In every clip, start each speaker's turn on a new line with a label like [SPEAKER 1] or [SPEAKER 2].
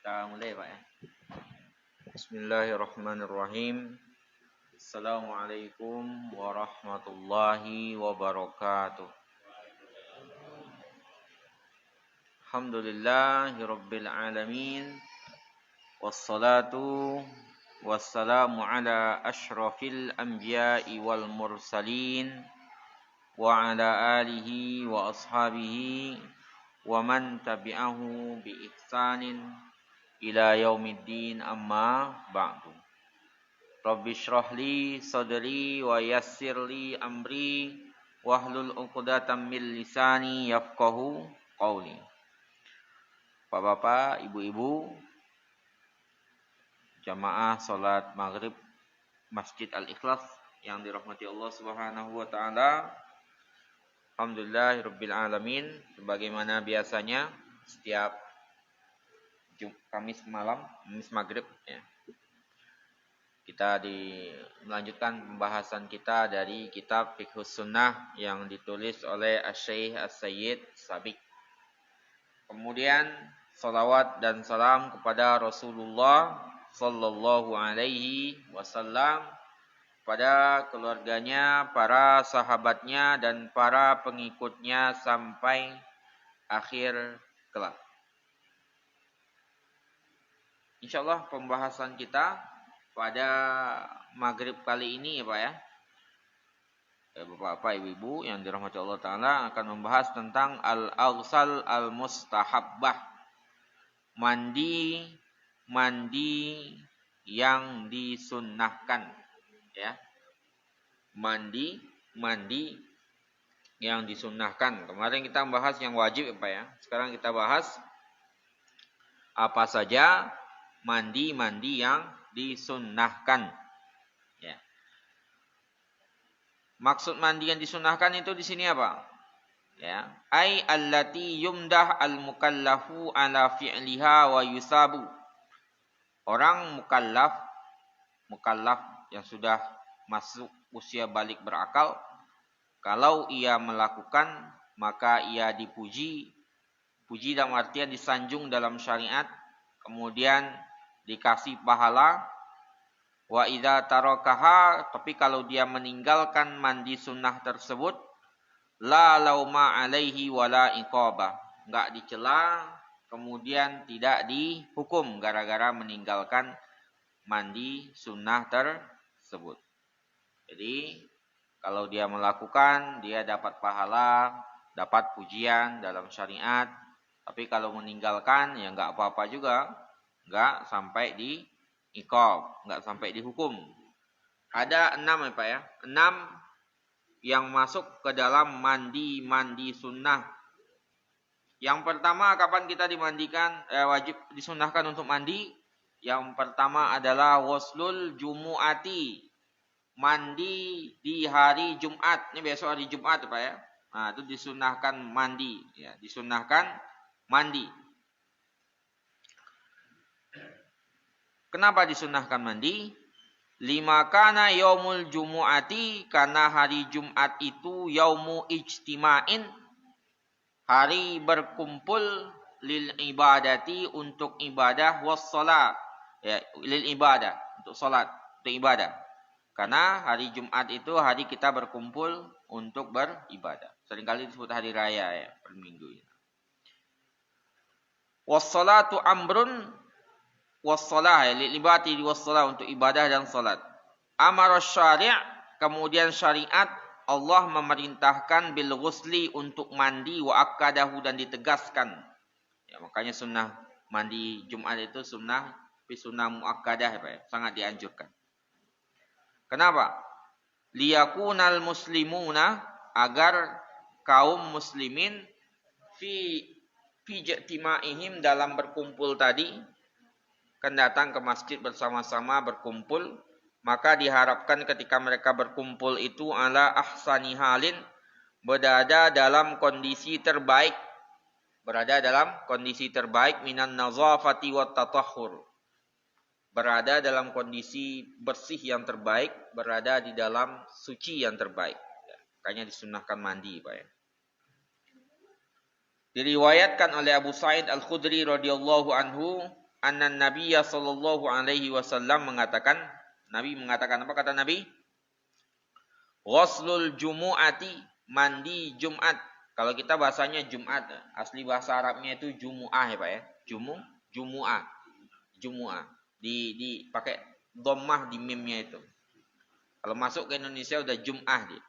[SPEAKER 1] Kita mulai Pak ya. Bismillahirrahmanirrahim. Assalamualaikum warahmatullahi wabarakatuh. Alhamdulillahirabbil alamin. Wassalatu wassalamu ala asyrafil anbiya'i wal mursalin wa ala alihi wa ashabihi wa man tabi'ahu bi ihsanin ila yaumiddin, amma ba'du. Rabbi shrah li sadri wa yassir li amri wahlul 'uqdatam min lisani yafqahu qawli. Bapak-bapak, ibu-ibu, jamaah salat maghrib Masjid Al-Ikhlas yang dirahmati Allah Subhanahu wa taala. Alhamdulillahirabbil alamin. Sebagaimana biasanya setiap Kamis malam, Kamis maghrib ya. Kita melanjutkan pembahasan kita dari kitab Fiqhus Sunnah yang ditulis oleh Asy-Syaikh As-Sayyid Sabiq. Kemudian salawat dan salam kepada Rasulullah sallallahu alaihi wasallam, pada keluarganya, para sahabatnya dan para pengikutnya sampai akhir kelak. Insyaallah pembahasan kita pada maghrib kali ini ya Pak ya. Bapak-bapak, ibu-ibu yang dirahmati Allah Ta'ala, akan membahas tentang al-aghsal al-mustahabbah. Mandi yang disunnahkan ya. Mandi yang disunnahkan. Kemarin kita membahas yang wajib ya Pak ya. Sekarang kita bahas apa saja mandi yang disunnahkan. Ya. Maksud mandi yang disunnahkan itu di sini apa? Ya, ai allati yumdah al-mukallafu ala fi'liha wa yusabu. Orang mukallaf yang sudah masuk usia balik berakal, kalau ia melakukan maka ia dipuji. Puji dalam artian disanjung dalam syariat, kemudian dikasih pahala. Wa idza tarakaha, tapi kalau dia meninggalkan mandi sunnah tersebut, la lauma alaihi wala iqabah, enggak dicela, kemudian tidak dihukum gara-gara meninggalkan mandi sunnah tersebut. Jadi kalau dia melakukan, dia dapat pahala, dapat pujian dalam syariat. Tapi kalau meninggalkan, ya enggak apa-apa juga. Enggak sampai di iqab, enggak sampai dihukum. Ada 6 ya Pak ya. 6 yang masuk ke dalam mandi sunnah. Yang pertama, kapan kita dimandikan, wajib disunnahkan untuk mandi? Yang pertama adalah waslul jumu'ati. Mandi di hari Jumat. Ini besok hari Jumat ya Pak ya. Nah, itu disunnahkan mandi ya, disunnahkan mandi. Kenapa disunnahkan mandi? Lima kana yaumul jumu'ati, karena hari Jumat itu yaumu ijtima'in, hari berkumpul, lil ibadati, untuk ibadah, was salat ya, lil ibadah, untuk salat, untuk ibadah. Karena hari Jumat itu hari kita berkumpul untuk beribadah. Seringkali disebut hari raya ya, per minggu ya. Was salatu amrun wassalah, lil ibadati wassalah, untuk ibadah dan salat. Amara syari', kemudian syariat Allah memerintahkan bil ghusli, untuk mandi, wa akadahu, dan ditegaskan. Ya, makanya sunnah mandi Jumat itu sunnah muakkadah ya Pak ya, sangat dianjurkan. Kenapa? Liyakunal muslimuna, agar kaum muslimin fi ijtima'ihim, dalam berkumpul tadi, kan datang ke masjid bersama-sama berkumpul, maka diharapkan ketika mereka berkumpul itu ala ahsani halin, berada dalam kondisi terbaik, minan nazafati wat tatahhur, berada dalam kondisi bersih yang terbaik, berada di dalam suci yang terbaik. Makanya disunnahkan mandi Pak ya. Diriwayatkan oleh Abu Sa'id Al-Khudri radhiyallahu anhu, anna Nabiyya sallallahu alaihi wasallam mengatakan, Nabi mengatakan apa kata Nabi? Ghuslul jumu'ati, mandi Jumat. Kalau kita bahasanya Jumat, asli bahasa Arabnya itu jumu'ah ya Pak ya. Jumu'ah. Jumu'ah. Pakai dhammah di mimnya itu. Kalau masuk ke Indonesia udah Jum'ah dia.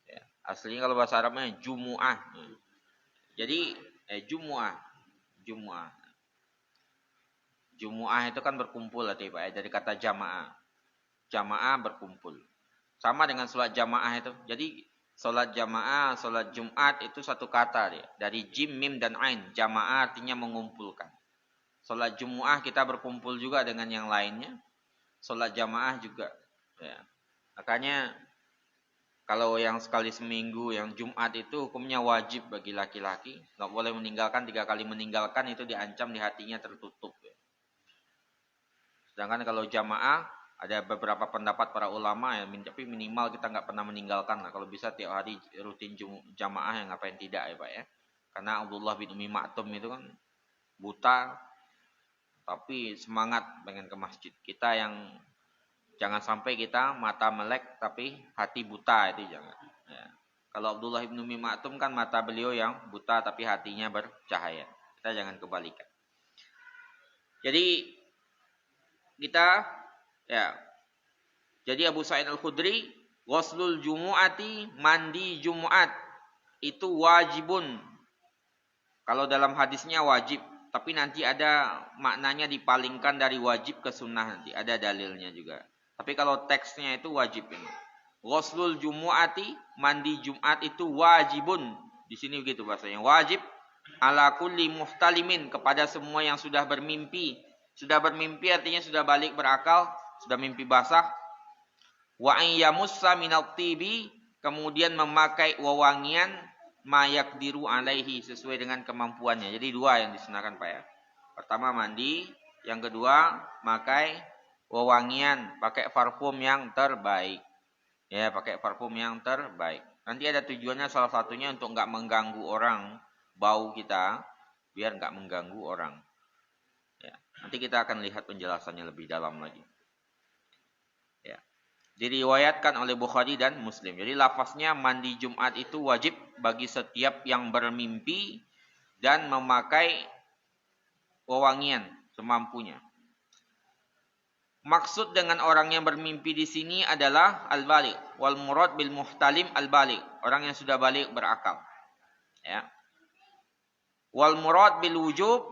[SPEAKER 1] Ya, aslinya kalau bahasa Arabnya Jumu'ah. Jadi Jumu'ah. Jumu'ah. Jumu'ah itu kan berkumpul tadi Pak ya, dari kata jamaah. Jamaah berkumpul. Sama dengan sholat jamaah itu. Jadi sholat jamaah, sholat Jumat itu satu kata dia. Dari jim, mim, dan ain. Jamaah artinya mengumpulkan. Sholat Jumu'ah kita berkumpul juga dengan yang lainnya. Sholat jamaah juga. Ya. Makanya kalau yang sekali seminggu, yang Jumat itu hukumnya wajib bagi laki-laki. Nggak boleh meninggalkan, 3 kali meninggalkan itu diancam di hatinya tertutup. Ya. Sedangkan kalau jamaah, ada beberapa pendapat para ulama ya, tapi minimal kita nggak pernah meninggalkan lah. Kalau bisa tiap hari rutin jamaah yang ngapain tidak ya Pak ya. Karena Abdullah bin Umi Maktum itu kan buta, tapi semangat pengen ke masjid. Kita yang jangan sampai kita mata melek tapi hati buta, itu jangan. Ya. Kalau Abdullah bin Umi Maktum kan mata beliau yang buta tapi hatinya bercahaya. Kita jangan kebalikan. Jadi kita ya. Jadi Abu Sa'id Al-Khudri, ghuslul jumu'ati, mandi Jumat itu wajibun. Kalau dalam hadisnya wajib, tapi nanti ada maknanya dipalingkan dari wajib ke sunnah nanti, ada dalilnya juga. Tapi kalau teksnya itu wajib ini. Ghuslul jumu'ati, mandi Jumat itu wajibun. Di sini begitu bahasanya, wajib ala kulli muhtalimin, kepada semua yang sudah bermimpi. Sudah bermimpi artinya sudah balik berakal, sudah mimpi basah. Wa ayyamussa minat tibi, kemudian memakai wewangian mayakdiru alaihi, sesuai dengan kemampuannya. Jadi 2 yang disunahkan Pak ya. Pertama mandi, yang kedua pakai wewangian, pakai parfum yang terbaik. Ya, pakai parfum yang terbaik. Nanti ada tujuannya, salah satunya untuk enggak mengganggu orang, bau kita biar enggak mengganggu orang. Ya, nanti kita akan lihat penjelasannya lebih dalam lagi. Ya. Diriwayatkan oleh Bukhari dan Muslim. Jadi lafaznya mandi Jumat itu wajib bagi setiap yang bermimpi dan memakai wewangian semampunya. Maksud dengan orang yang bermimpi di sini adalah al-baligh, wal murad bil muhtalim al-baligh, orang yang sudah balik berakal. Ya. Wal murad bil wujub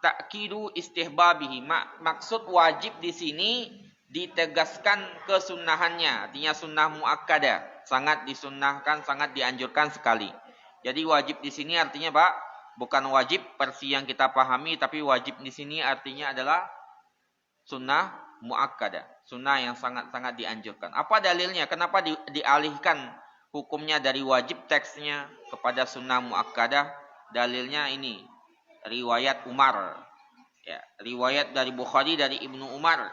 [SPEAKER 1] ta'kidu istihbabihi. Maksud wajib di sini ditegaskan kesunahannya, artinya sunnah muakkadah, sangat disunnahkan, sangat dianjurkan sekali. Jadi wajib di sini artinya Pak, bukan wajib versi yang kita pahami, tapi wajib di sini artinya adalah sunnah muakkadah, sunnah yang sangat-sangat dianjurkan. Apa dalilnya? Kenapa dialihkan hukumnya dari wajib teksnya kepada sunnah muakkadah? Dalilnya ini riwayat Umar, ya, riwayat dari Bukhari dari Ibnu Umar.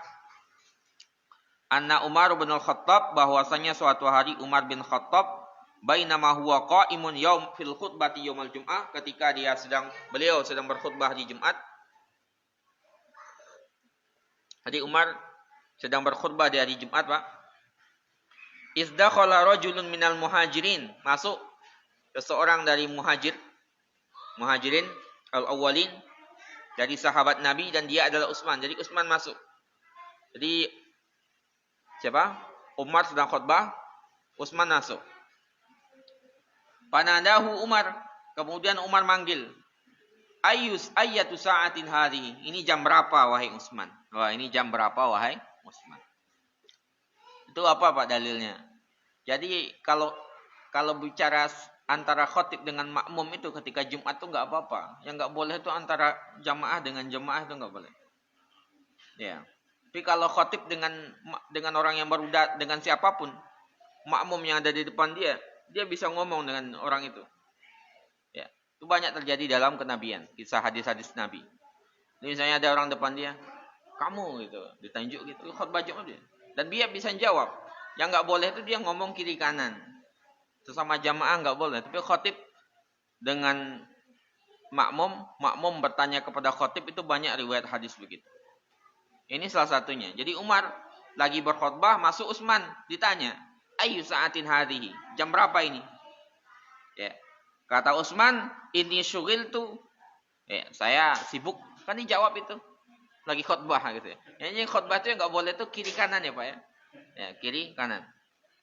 [SPEAKER 1] Anna Umar bin Al-Khattab, bahwasanya suatu hari Umar bin Khattab bainama huwa qa'imun yaum fil khutbati yaumal jum'ah, ketika beliau sedang berkhutbah di Jumat. Jadi Umar sedang berkhutbah di hari Jumat, Pak. Izdakhala rajulun minal muhajirin, masuk seseorang dari muhajirin al-awwalin, dari sahabat Nabi, dan dia adalah Utsman. Jadi Utsman masuk. Jadi siapa? Umar sedang khutbah, Utsman masuk. Panadahu Umar, kemudian Umar manggil. Ayyatu sa'atin hadhihi. Ini jam berapa wahai Utsman? Wah, ini jam berapa wahai Utsman? Itu apa Pak dalilnya? Jadi kalau bicara antara khotib dengan makmum itu ketika Jumat itu enggak apa-apa. Yang enggak boleh itu antara jamaah dengan jamaah itu enggak boleh. Ya. Tapi kalau khotib dengan orang yang baru dengan siapapun, makmum yang ada di depan dia bisa ngomong dengan orang itu. Ya. Itu banyak terjadi dalam kenabian, kisah hadis-hadis Nabi. Jadi misalnya ada orang depan dia, kamu gitu, ditunjuk gitu, khutbah Jumat dia. Dan dia bisa jawab. Yang enggak boleh itu dia ngomong kiri kanan. Sesama jamaah enggak boleh. Tapi khotib dengan makmum bertanya kepada khatib, itu banyak riwayat hadis begitu. Ini salah satunya. Jadi Umar lagi berkhutbah, masuk Utsman, ditanya, "Ayu sa'atin hadhihi?" Jam berapa ini? Ya. Kata Utsman, "Ini syughiltu." Ya, saya sibuk. Kan dijawab itu. Lagi khutbah gitu ya. Ini khutbah itu yang enggak boleh tuh kiri kanan ya, Pak ya. Ya, kiri kanan.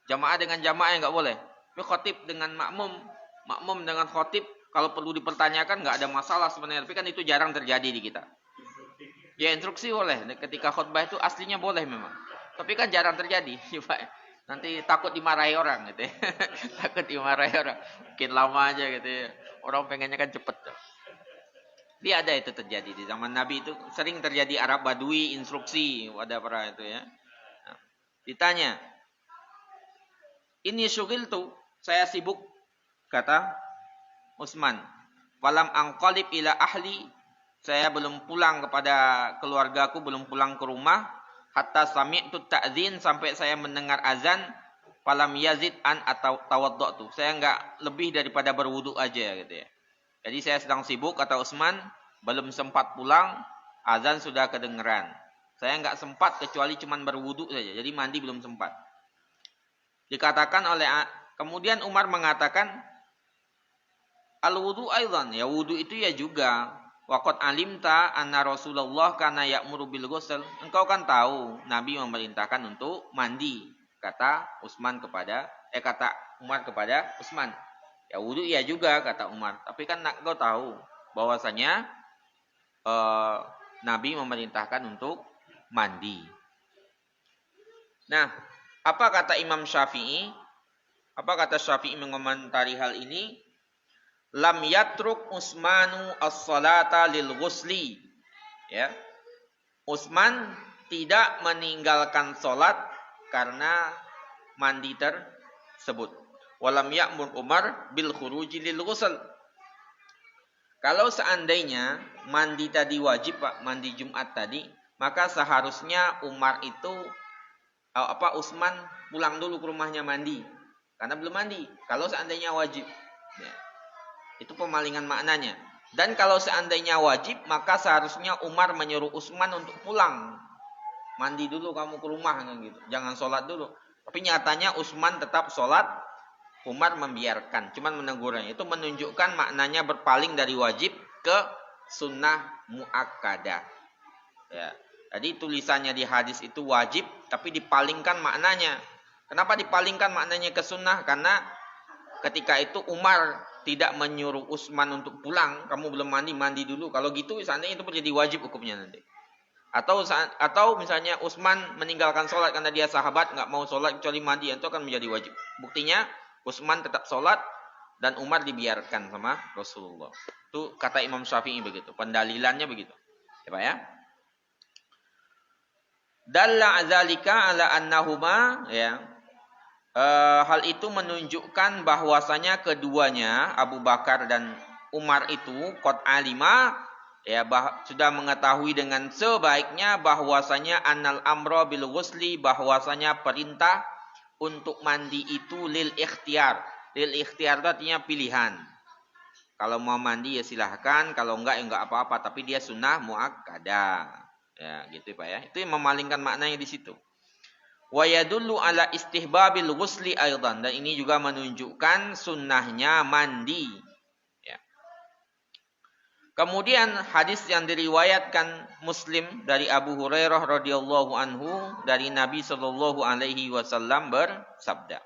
[SPEAKER 1] Jamaah dengan jamaah yang enggak boleh. Tapi khatib dengan makmum dengan khatib, kalau perlu dipertanyakan nggak ada masalah sebenarnya. Tapi kan itu jarang terjadi di kita. Ya instruksi boleh. Ketika khutbah itu aslinya boleh memang. Tapi kan jarang terjadi. Nanti takut dimarahi orang gitu ya. Takut dimarahi orang. Mungkin lama aja gitu ya. Orang pengennya kan cepet. Tapi ada itu terjadi. Di zaman Nabi itu sering terjadi Arab Badui instruksi. Ada para itu ya. Nah, ditanya. Ini syughil tuh. Saya sibuk. Kata Utsman. Walam angqalib ila ahli. Saya belum pulang kepada keluargaku, belum pulang ke rumah. Hatta sami'tu ta'zin, sampai saya mendengar azan. Falam yazid an atau tawaddatu. Saya enggak lebih daripada berwudu aja gitu ya. Jadi saya sedang sibuk, kata Utsman, belum sempat pulang, azan sudah kedengeran. Saya enggak sempat kecuali cuman berwudu saja. Jadi mandi belum sempat. Dikatakan oleh, kemudian Umar mengatakan, al-wudu aidan, ya wudu itu ya juga. Waqad alimta anna Rasulullah kana ya'muru bil ghusl. Engkau kan tahu Nabi memerintahkan untuk mandi. Kata Umar kepada Utsman. Ya wudu ya juga, kata Umar. Tapi kan engkau tahu bahwasanya Nabi memerintahkan untuk mandi. Nah, apa kata Imam Syafi'i? Apa kata Syafi'i mengomentari hal ini? Lam yatruk Utsmanu as-salata lil ghusli. Ya. Utsman tidak meninggalkan salat karena mandi tersebut. Walam ya'mur Umar bil khuruji lil ghusl. Kalau seandainya mandi tadi wajib, Pak, mandi Jumat tadi, maka seharusnya Umar itu Utsman pulang dulu ke rumahnya mandi. Karena belum mandi. Kalau seandainya wajib. Ya. Itu pemalingan maknanya. Dan kalau seandainya wajib, maka seharusnya Umar menyuruh Utsman untuk pulang. Mandi dulu kamu ke rumah kan gitu. Jangan sholat dulu. Tapi nyatanya Utsman tetap sholat. Umar membiarkan. Cuman menegurnya. Itu menunjukkan maknanya berpaling dari wajib ke sunnah muakkadah. Ya. Jadi tulisannya di hadis itu wajib, tapi dipalingkan maknanya. Kenapa dipalingkan maknanya ke sunnah? Karena ketika itu Umar tidak menyuruh Utsman untuk pulang, kamu belum mandi dulu. Kalau gitu seandainya itu menjadi wajib hukumnya nanti. Atau misalnya Utsman meninggalkan sholat karena dia sahabat, nggak mau sholat kecuali mandi, itu akan menjadi wajib. Buktinya Utsman tetap sholat dan Umar dibiarkan sama Rasulullah. Itu kata Imam Syafi'i begitu. Pendalilannya begitu. Ya Pak ya. Dalla azalika ala annahuma, ya. Hal itu menunjukkan bahwasanya keduanya Abu Bakar dan Umar itu qad alima, ya, sudah mengetahui dengan sebaiknya bahwasanya annal amra bil ghusli, bahwasanya perintah untuk mandi itu lil ikhtiyar. Lil ikhtiyar itu artinya pilihan. Kalau mau mandi ya silahkan, kalau enggak ya enggak apa-apa, tapi dia sunnah muakkadah. Ya, gitu Pak ya. Itu yang memalingkan maknanya di situ. Wa yadullu ala istihbabil ghusli aidan, dan ini juga menunjukkan sunnahnya mandi. Ya. Kemudian hadis yang diriwayatkan Muslim dari Abu Hurairah radhiyallahu anhu dari Nabi sallallahu alaihi wasallam bersabda,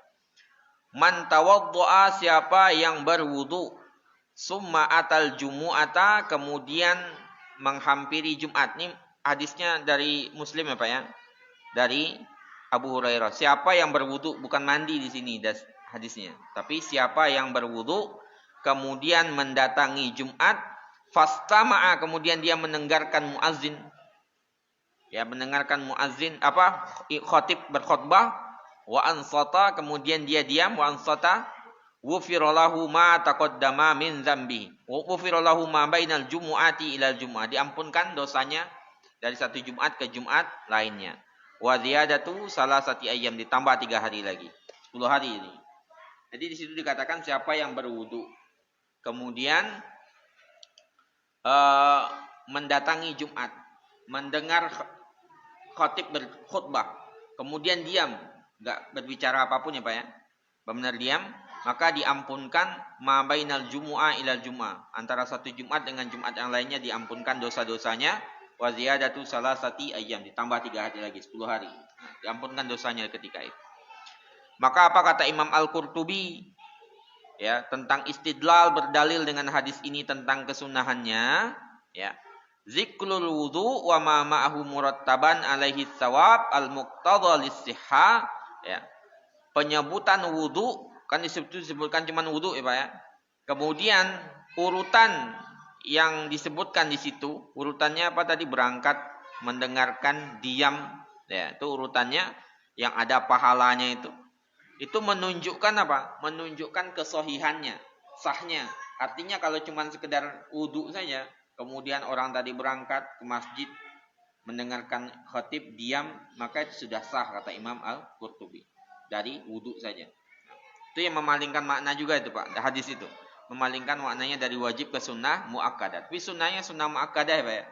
[SPEAKER 1] "Man tawaddoa, siapa yang berwudu, summa atal jumu'ata, kemudian menghampiri Jumat." Ini hadisnya dari Muslim ya Pak ya. Dari Abu Hurairah. Siapa yang berwudu, bukan mandi di sini hadisnya, tapi siapa yang berwudu kemudian mendatangi Jumat, fastama'a, kemudian dia mendengarkan muazzin. Ya, mendengarkan muazzin khatib berkhutbah, wa ansata, kemudian dia diam, wa ansata, ghufira lahu ma taqaddama min dzambi. Wa ghufira lahu ma bainal jumu'ati ilal jumu'ah. Diampunkan dosanya dari satu Jumat ke Jumat lainnya. Wa ziyadatu salasati ayyam, ditambah 3 hari lagi. 10 hari ini. Jadi di situ dikatakan siapa yang berwudu kemudian eh, mendatangi Jumat, mendengar khatib berkhutbah, kemudian diam, nggak berbicara apapun ya Pak ya, benar diam, maka diampunkan ma bainal jumu'ah ilal jumu'ah, antara satu Jumat dengan Jumat yang lainnya diampunkan dosa-dosanya, wa ziyadatu salasati ayyam, ditambah 3 hari lagi, 10 hari. Nah, diampunkan dosanya ketika itu. Maka apa kata Imam Al-Qurtubi ya tentang istidlal berdalil dengan hadis ini tentang kesunahannya ya. Zikrul wudu wa ma ma'ahu murattaban alaihi thawab al-muqtadha lis-sihha ya. Penyebutan wudu kan disebutkan cuma wudu ya Pak ya. Kemudian urutan yang disebutkan di situ, urutannya apa tadi? Berangkat, mendengarkan, diam ya. Itu urutannya yang ada pahalanya itu. Itu menunjukkan apa? Menunjukkan kesohihannya, sahnya. Artinya kalau cuma sekedar wudhu saja, kemudian orang tadi berangkat ke masjid, mendengarkan khatib, diam, maka itu sudah sah kata Imam Al-Qurtubi. Dari wudhu saja. Itu yang memalingkan makna juga itu Pak, hadis itu. Memalingkan maknanya dari wajib ke sunnah mu'akkadah. Tapi sunnahnya sunnah mu'akkadah ya Pak ya.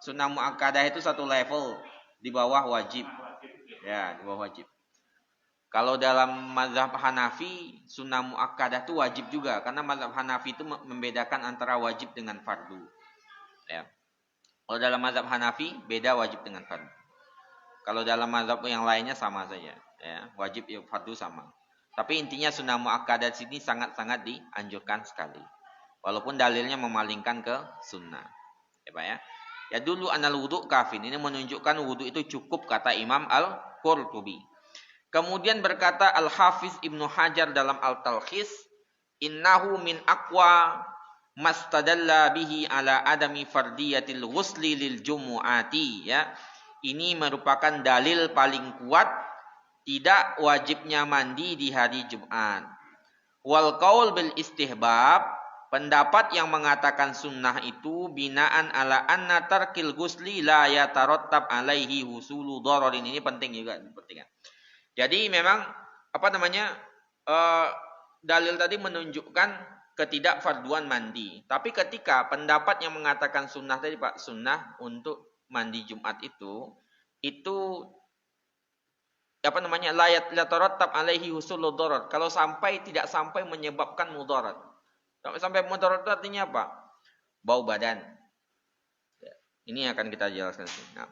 [SPEAKER 1] Sunnah mu'akkadah itu satu level di bawah wajib. Ya, di bawah wajib. Kalau dalam mazhab Hanafi, sunnah mu'akkadah itu wajib juga. Karena mazhab Hanafi itu membedakan antara wajib dengan fardu. Ya. Kalau dalam mazhab Hanafi, beda wajib dengan fardu. Kalau dalam mazhab yang lainnya sama saja. Ya. Wajib ya fardu sama. Tapi intinya sunnah mu'akkadah di sini sangat-sangat dianjurkan sekali. Walaupun dalilnya memalingkan ke sunnah. Ya Pak ya. Ya dulu anal wudu kafin. Ini menunjukkan wudu itu cukup kata Imam Al-Qurtubi. Kemudian berkata Al-Hafiz Ibnu Hajar dalam Al-Talkhis, innahu min aqwa mastadalla bihi ala adami fardiyatil ghusli lil jumu'ati ya. Ini merupakan dalil paling kuat tidak wajibnya mandi di hari Jumat. Wal qaul bil istihbab, pendapat yang mengatakan sunnah itu binaan ala anna tarkil ghusli la yatarattab alaihi husulu dhararin. Ini penting juga diperhatikan. Jadi memang dalil tadi menunjukkan ketidakfarduan mandi. Tapi ketika pendapat yang mengatakan sunnah tadi Pak, sunnah untuk mandi Jumat itu layat yatarattab alaihi husulud darar. Kalau tidak sampai menyebabkan mudarat. Sampai mudarat itu artinya apa? Bau badan. Ini akan kita jelaskan sini. Nah,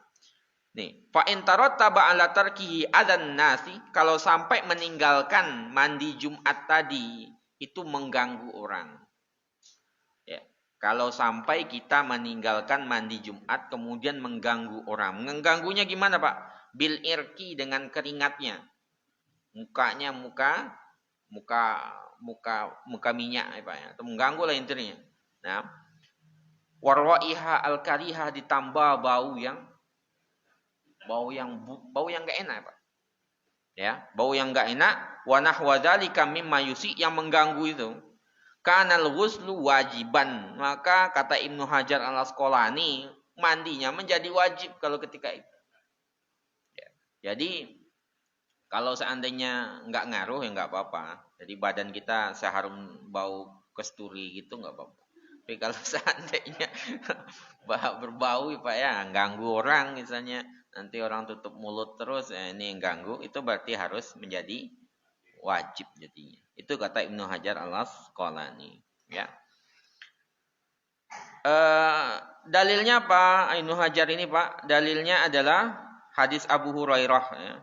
[SPEAKER 1] nih, fa in tarattaba ala tarkihi adzan nasi, kalau sampai meninggalkan mandi Jumat tadi itu mengganggu orang. Ya. Kalau sampai kita meninggalkan mandi Jumat kemudian mengganggu orang. Mengganggunya gimana, Pak? Bil irki, dengan keringatnya. Mukanya muka minyak ya, Pak ya. Itu mengganggu lah intinya. Nah, warwaiha al-kariha, ditambah bau yang enggak enak Pak. Ya, bau yang enggak enak, wa nahwa dzalika mimma yusi, yang mengganggu itu. Kanal ghuslu wajiban, maka kata Ibnu Hajar Al-Asqalani, mandinya menjadi wajib kalau ketika itu. Ya. Jadi kalau seandainya enggak ngaruh ya enggak apa-apa. Jadi badan kita seharum bau kesturi gitu enggak apa-apa. Tapi kalau seandainya berbau ya Pak ya, ganggu orang misalnya, nanti orang tutup mulut terus, ini yang ganggu, itu berarti harus menjadi wajib jadinya. Itu kata Ibnu Hajar Al-Asqalani. Ya. Dalilnya apa Ibnu Hajar ini Pak? Dalilnya adalah hadis Abu Hurairah. Ya.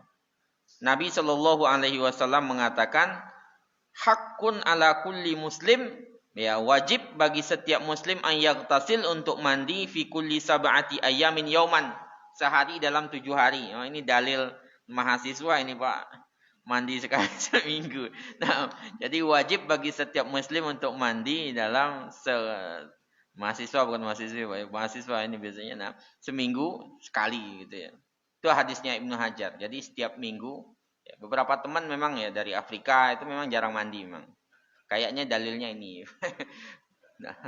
[SPEAKER 1] Nabi Shallallahu Alaihi Wasallam mengatakan, hakun ala kulli muslim, ya wajib bagi setiap muslim an yaghtasil, untuk mandi fi kulli sab'ati ayamin yauman, sehari dalam 7 hari. Oh, ini dalil mahasiswa ini Pak, mandi sekali seminggu. Nah, jadi wajib bagi setiap muslim untuk mandi dalam mahasiswa bukan mahasiswa Pak, mahasiswa ini biasanya seminggu sekali gitu ya. Itu hadisnya Ibnu Hajar. Jadi setiap minggu, ya, beberapa teman memang ya dari Afrika itu memang jarang mandi memang. Kayaknya dalilnya ini. Nah,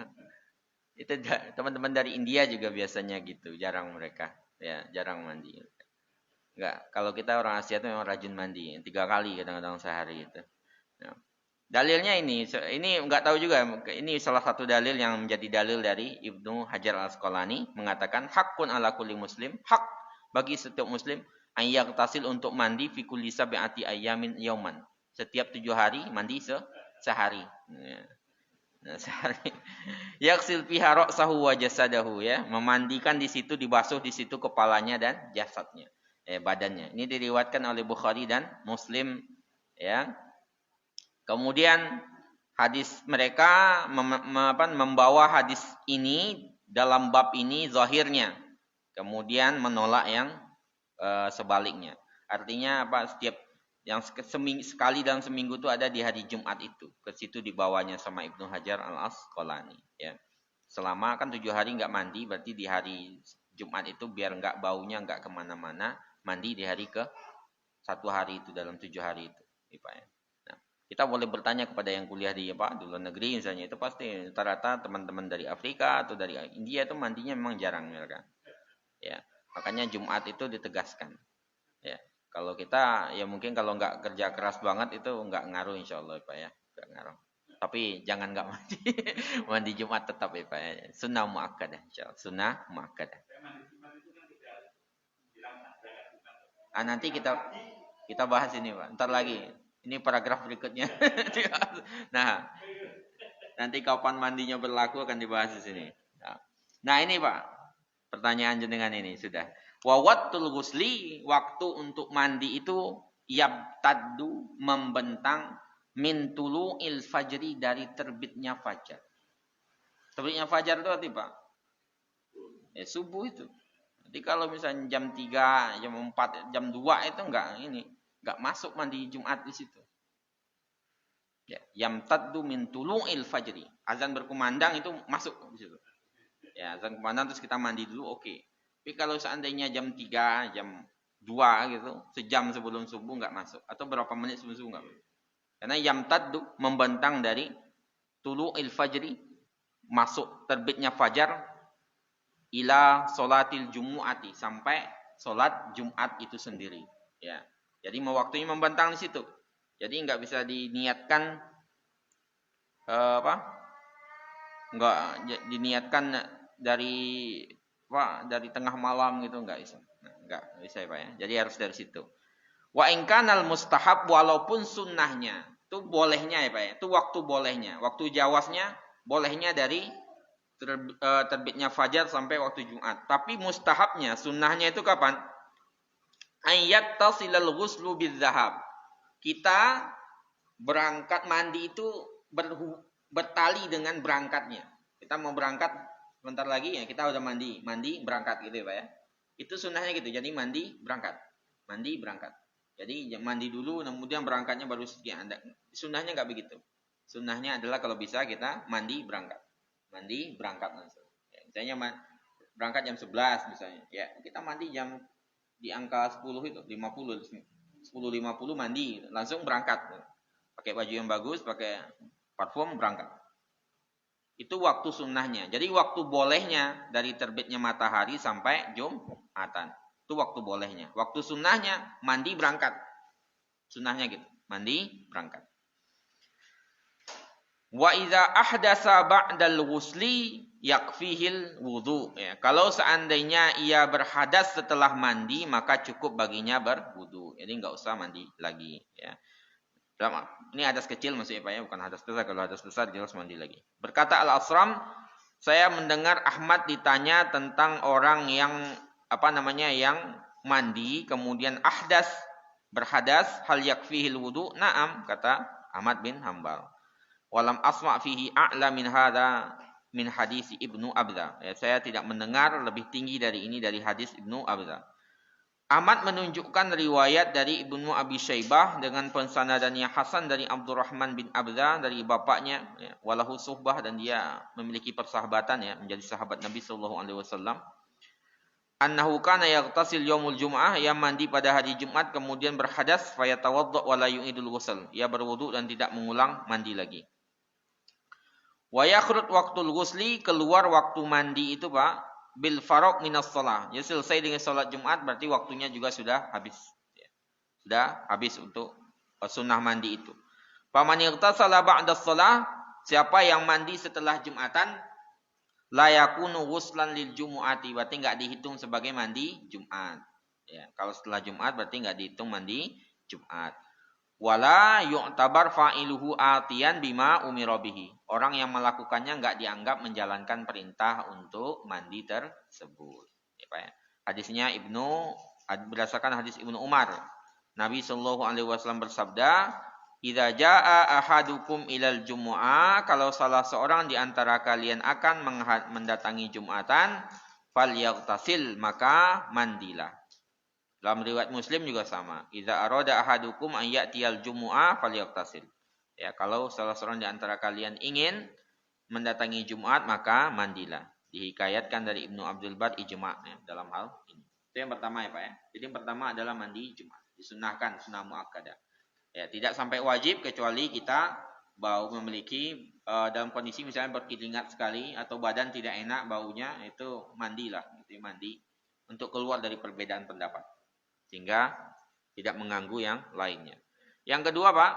[SPEAKER 1] itu teman-teman dari India juga biasanya gitu, jarang mereka, ya jarang mandi. Enggak, kalau kita orang Asia itu memang rajin mandi, 3 kali kadang-kadang sehari itu. Nah, Dalilnya ini enggak tahu juga. Ini salah satu dalil yang menjadi dalil dari Ibnu Hajar Al-Asqalani mengatakan hakun ala kulli muslim, hak bagi setiap muslim ayyak tasil untuk mandi fi kulli sab'ati ayyamin yauman. Setiap 7 hari mandi sehari. Nah, sehari. Yaksil fiha ra'sahu wa jasadahu ya, memandikan di situ, dibasuh di situ kepalanya dan jasadnya, badannya. Ini diriwayatkan oleh Bukhari dan Muslim ya. Kemudian hadis mereka membawa hadis ini dalam bab ini zahirnya. Kemudian menolak yang sebaliknya. Artinya apa? Setiap yang sekali dalam seminggu itu ada di hari Jumat itu. Ke situ dibawanya sama Ibnu Hajar Al-Asqalani ya. Selama kan 7 hari enggak mandi, berarti di hari Jumat itu biar enggak baunya enggak kemana-mana, mandi di hari ke 1 hari itu dalam 7 hari itu. Ya. Kita boleh bertanya kepada yang kuliah di di luar negeri misalnya, itu pasti rata-rata teman-teman dari Afrika atau dari India itu mandinya memang jarang mereka. Ya, makanya Jumat itu ditegaskan. Ya, kalau kita ya mungkin kalau nggak kerja keras banget itu nggak ngaruh insya Allah Pak ya, nggak ngaruh. Tapi jangan nggak mandi, mandi Jumat tetap ya Pak ya. Sunnah muakkadah insya Allah, sunnah muakkadah. Nanti kita bahas ini Pak, ntar lagi. Ini paragraf berikutnya. Nah, nanti kapan mandinya berlaku akan dibahas di sini. Nah, ini Pak. Pertanyaan jenengan ini sudah. Wa waqtul ghusli, waktu untuk mandi itu yabtaddu, membentang min tulu'il fajri, dari terbitnya fajar. Terbitnya fajar itu apa, Pak? Ya, subuh itu. Jadi kalau misalnya jam 3, jam 4, jam 2 itu enggak masuk mandi Jumat di situ. Ya, yamtaddu min tulu'il fajri. Azan berkumandang itu masuk di situ. Ya, azan berkumandang terus kita mandi dulu, oke. Tapi kalau seandainya jam 3, jam 2 gitu, sejam sebelum subuh enggak masuk, atau berapa menit sebelum subuh enggak masuk. Karena yamtaddu membentang dari tulu'il fajri, masuk terbitnya fajar, ila sholatil jumu'ati, sampai sholat Jumat itu sendiri. Ya. Jadi waktunya membentang di situ. Jadi enggak bisa diniatkan enggak diniatkan dari tengah malam gitu, enggak bisa. Enggak bisa Pak ya. Jadi harus dari situ. Wa in kanal mustahab, walaupun sunnahnya itu bolehnya ya Pak ya. Itu waktu bolehnya. Waktu jawaznya bolehnya dari terbitnya fajar sampai waktu Jumat. Tapi mustahabnya, sunnahnya itu kapan? Ayat tasilal ghuslu bidzahab. Kita berangkat mandi itu bertali dengan berangkatnya. Kita mau berangkat sebentar lagi ya, kita udah mandi berangkat gitu ya Pak ya. Itu sunnahnya gitu. Jadi mandi berangkat. Jadi mandi dulu kemudian berangkatnya baru sekian. Sunnahnya enggak begitu. Sunnahnya adalah kalau bisa kita mandi berangkat langsung. Ya, misalnya berangkat jam 11 misalnya. Ya, kita mandi jam di angka 10 itu, 10.50 mandi, langsung berangkat. Pakai baju yang bagus, pakai parfum, berangkat. Itu waktu sunnahnya. Jadi waktu bolehnya dari terbitnya matahari sampai Jumatan. Itu waktu bolehnya. Waktu sunnahnya mandi berangkat. Sunnahnya gitu, mandi berangkat. Wa idza ahdasa ba'dal ghusli yakfihil wudu. Ya, kalau seandainya ia berhadas setelah mandi, maka cukup baginya berwudu. Jadi enggak usah mandi lagi ya. Ini hadas kecil maksudnya Pak ya, bukan hadas besar. Kalau hadas besar jelas mandi lagi. Berkata Al-Asram, saya mendengar Ahmad ditanya tentang orang yang yang mandi kemudian berhadas, hal yakfihil wudu? Naam, kata Ahmad bin Hambal. Walam asma' fihi a'la min hadza min hadis Ibnu Abza. Ya, saya tidak mendengar lebih tinggi dari ini dari hadis Ibnu Abza. Ahmad menunjukkan riwayat dari Ibnu Abi Syaibah dengan pensanadannya hasan dari Abdurrahman bin Abza dari bapaknya, ya, walahu suhbah, dan dia memiliki persahabatan ya, menjadi sahabat Nabi sallallahu alaihi wasallam. Annahu kana yaghtasil yaumul jum'ah, ia mandi pada hari Jumat kemudian berhadas fayatawadda wa la yu'idul ghusl. Ia berwudu dan tidak mengulang mandi lagi. Wa yakhrut waqtul ghusli, keluar waktu mandi itu Pak, bil faraq minas shalah. Ya, selesai dengan salat Jumat berarti waktunya juga sudah habis. Ya. Sudah habis untuk sunnah mandi itu. Faman ightasala ba'da shalah, siapa yang mandi setelah Jumatan, la yakunu ghuslan lil jumu'ati, berarti enggak dihitung sebagai mandi Jumat. Ya, kalau setelah Jumat berarti enggak dihitung mandi Jumat. Wala yu'tabar fa'iluhu atiyan bima umira bihi. Orang yang melakukannya enggak dianggap menjalankan perintah untuk mandi tersebut. Ya, hadisnya berdasarkan hadis Ibnu Umar. Nabi sallallahu alaihi wasallam bersabda, "Idza jaa ahadukum ilal jumu'ah," kalau salah seorang di antara kalian akan mendatangi Jumatan, falyaghtasil, maka mandilah. Dalam riwayat Muslim juga sama. "Idza arada ahadukum an ya'tiyal jumu'ah falyaghtasil." Ya, kalau salah seorang di antara kalian ingin mendatangi Jumat, maka mandilah. Dihikayatkan dari Ibnu Abdul Bar ijma' ya, dalam hal ini. Itu yang pertama ya Pak ya. Jadi yang pertama adalah mandi Jumat. Disunahkan, sunnah muakkadah. Ya, tidak sampai wajib kecuali kita memiliki dalam kondisi misalnya berkeringat sekali atau badan tidak enak baunya, itu mandilah, itu mandi untuk keluar dari perbedaan pendapat sehingga tidak mengganggu yang lainnya. Yang kedua Pak,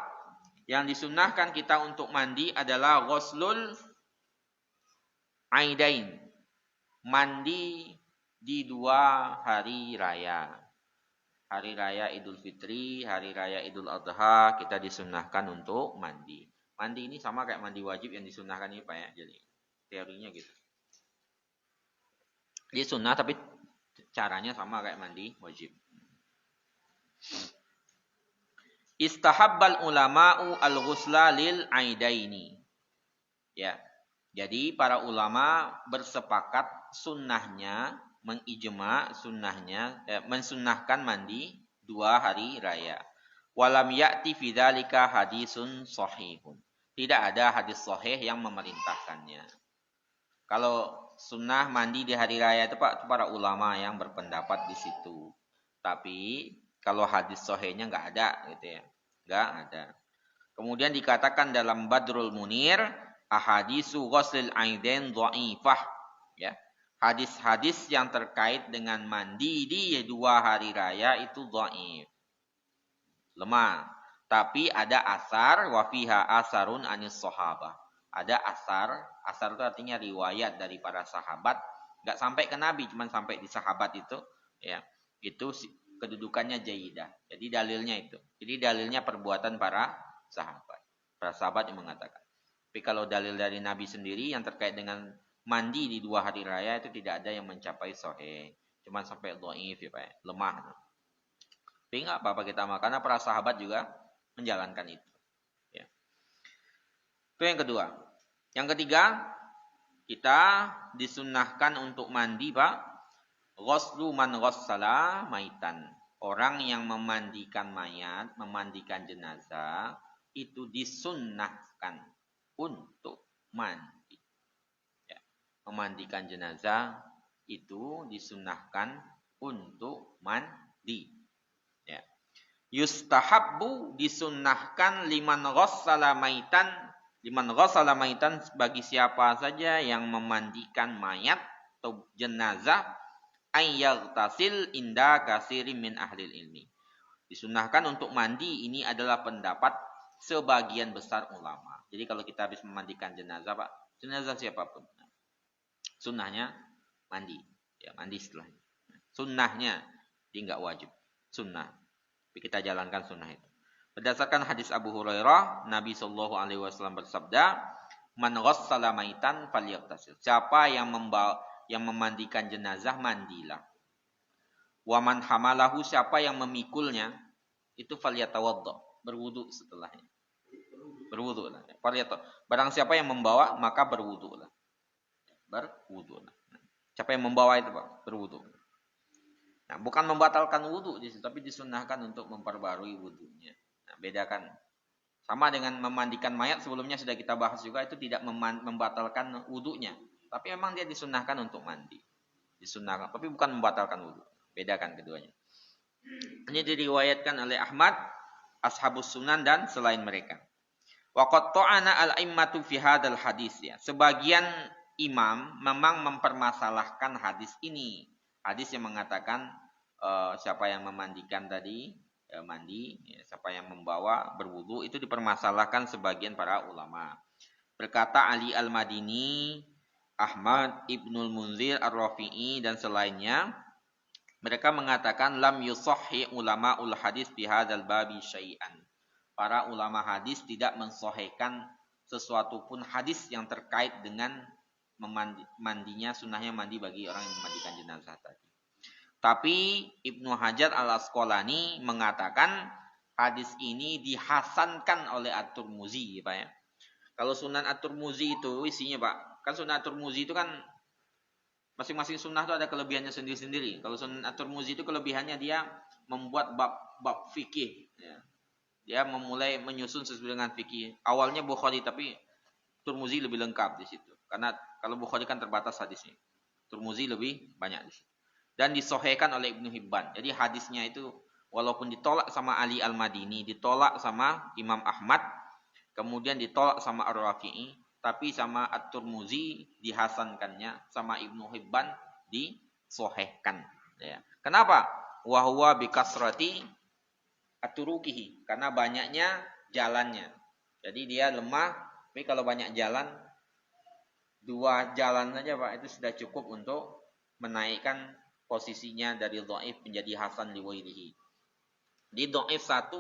[SPEAKER 1] yang disunnahkan kita untuk mandi adalah ghuslul aidain, mandi di 2 hari raya. Hari raya Idul Fitri, hari raya Idul Adha, kita disunnahkan untuk mandi. Mandi ini sama kayak mandi wajib yang disunnahkan ini Pak ya. Jadi teorinya gitu. Dia sunnah tapi caranya sama kayak mandi wajib. Istahabbal ulama'u al-ghusla lil aidaini. Ya. Jadi para ulama bersepakat sunnahnya, mengijma sunnahnya, mensunnahkan mandi 2 hari raya. Walam ya'ti fi dzalika hadisun shahihun. Tidak ada hadis sahih yang memerintahkannya. Kalau sunnah mandi di hari raya itu Pak, para ulama yang berpendapat di situ. Tapi kalau hadis sahihnya enggak ada gitu ya. Enggak ada. Kemudian dikatakan dalam Badrul Munir, ahadisu ghuslil aidain dhaifah, ya. Hadis-hadis yang terkait dengan mandi di 2 hari raya itu dhaif, lemah. Tapi ada asar, wa fiha asarun anis sahabah. Ada asar itu artinya riwayat dari para sahabat, enggak sampai ke Nabi, cuma sampai di sahabat itu, ya. Itu kedudukannya jaidah. Jadi dalilnya itu. Jadi dalilnya perbuatan para sahabat. Para sahabat yang mengatakan. Tapi kalau dalil dari Nabi sendiri yang terkait dengan mandi di 2 hari raya itu tidak ada yang mencapai sahih. Cuma sampai dhaif ya Pak, lemah. Tapi enggak apa-apa kita makan, karena para sahabat juga menjalankan itu. Ya. Itu yang kedua. Yang ketiga, kita disunnahkan untuk mandi Pak, ghuslu man ghassala maitan. Orang yang memandikan mayat, memandikan jenazah, itu disunnahkan untuk mandi. Memandikan jenazah itu disunnahkan untuk mandi. Ya. Yustahabbu disunnahkan liman ghassala maitan bagi siapa saja yang memandikan mayat atau jenazah, ayyagtasil inda katsirin min ahlil ilmi. Disunnahkan untuk mandi, ini adalah pendapat sebagian besar ulama. Jadi kalau kita habis memandikan jenazah Pak, jenazah siapapun, sunnahnya mandi, ya mandi setelahnya. Sunnahnya, dia enggak wajib, sunnah. Tapi kita jalankan sunnah itu. Berdasarkan hadis Abu Hurairah, Nabi sallallahu alaihi wasallam bersabda, "Man ghassala maitan falyaghtasil." Siapa yang memandikan jenazah, mandilah. Wa man hamalahu, siapa yang memikulnya, itu falyatawaddo, berwudu setelahnya. Berwudulah. Barang siapa yang membawa, maka berwudulah. Berwudu. Siapa yang membawa itu Pak? Berwudu. Nah, bukan membatalkan wudu di situ, tapi disunnahkan untuk memperbarui wudunya. Nah, bedakan. Sama dengan memandikan mayat, sebelumnya sudah kita bahas juga, itu tidak membatalkan wudunya, tapi memang dia disunnahkan untuk mandi. Disunnahkan, tapi bukan membatalkan wudu. Bedakan keduanya. Ini diriwayatkan oleh Ahmad, Ashabus Sunan dan selain mereka. Wa qad ta'ana al-a'immatu fi hadzal hadis, ya. Sebagian imam memang mempermasalahkan hadis ini. Hadis yang mengatakan siapa yang memandikan tadi mandi, ya, siapa yang membawa berwudu, itu dipermasalahkan sebagian para ulama. Berkata Ali Al-Madini, Ahmad Ibnul Munzir Ar-Rafi'i dan selainnya, mereka mengatakan lam yusahhi ulama ul hadis bi hadzal babi syai'an. Para ulama hadis tidak mensahihkan sesuatu pun hadis yang terkait dengan mandinya, sunnahnya mandi bagi orang yang memandikan jenazah tadi. Tapi Ibnu Hajar Al-Asqalani mengatakan hadis ini dihasankan oleh At-Tirmizi, Pak ya. Kalau Sunan At-Tirmizi itu isinya, Pak, kan Sunan At-Tirmizi itu kan masing-masing sunnah itu ada kelebihannya sendiri-sendiri. Kalau Sunan At-Tirmizi itu kelebihannya dia membuat bab fikih, ya. Dia memulai menyusun sesuai dengan fikih. Awalnya Bukhari, tapi Tirmizi lebih lengkap di situ. Karena kalau Bukhari kan terbatas hadisnya. Tirmizi lebih banyak di situ. Dan disahihkan oleh Ibnu Hibban. Jadi hadisnya itu walaupun ditolak sama Ali Al-Madini, ditolak sama Imam Ahmad, kemudian ditolak sama Ar-Rafi'i, tapi sama At-Tirmizi dihasankannya, sama Ibnu Hibban disahihkan. Ya. Kenapa? Wa huwa bikasrati aturukihi, karena banyaknya jalannya. Jadi dia lemah, tapi kalau banyak jalan, 2 jalan saja, Pak, itu sudah cukup untuk menaikkan posisinya dari dhaif menjadi hasan liwairihi. Di dhaif 1,